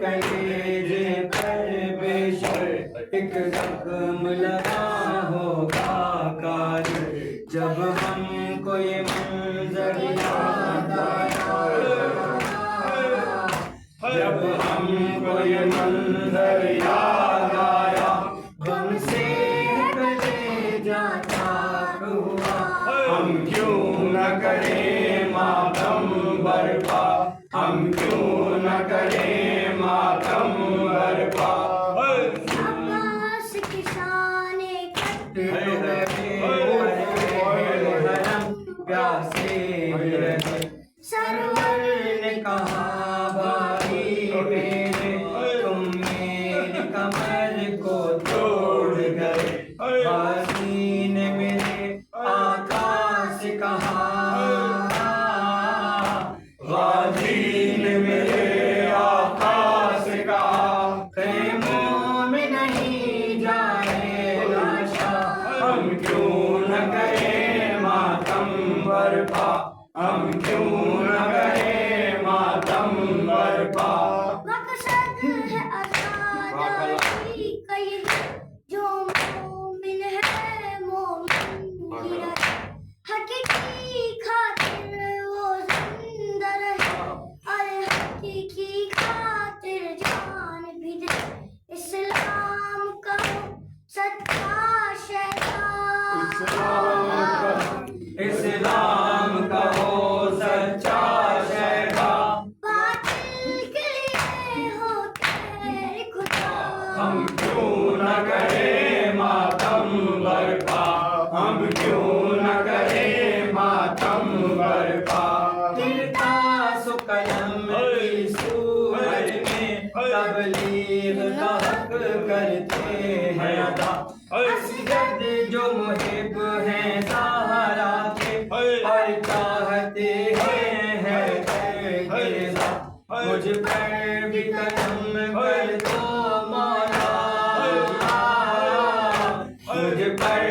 कलेजे पर बेशक एक जख्म लगा होगा कार। जब हमको ये मंजर याद आया, जब हमको ये मंजर याद आया, गम से कलेजा चाक हुआ। हम क्यों न करें मातम बर्पा, हम क्यों न करें मातम बर्पा। अब्बास की शाने प्यासे रहे। सरवर ने कहा भाई मेरे, तुम मेरी कमर को तोड़ गए। गाजी ने मेरे आका से कहा, गाजी ने मेरे आका से कहा, खेमों में नहीं जाए लाशा। हम क्यों न करें मातम बर्पा, हम क्यों न करें मातम बर्पा। मकसद है आजादी का ये, जो मोमिन है मोमिन ही रहे। हकीकी खातिर वो जिंदा रहे, और हकीकी खातिर जान भी दे। इस्लाम का सच्चा शहदाद, इस्लाम का हो सच्चा शहदा। बातिल के लिए हो तेरे खुदा। हम क्यों न करें मातम बर्पा, हम क्यों न करें मातम बर्पा। गिरता सो कलम की सूरज में, तबलीग का हक करते हैं अदा। असगद जो मुहिब हैं सहारा के, और चाहते हैं गिरदा। मुझ पर भी करम कर दो मौला, मुझ पर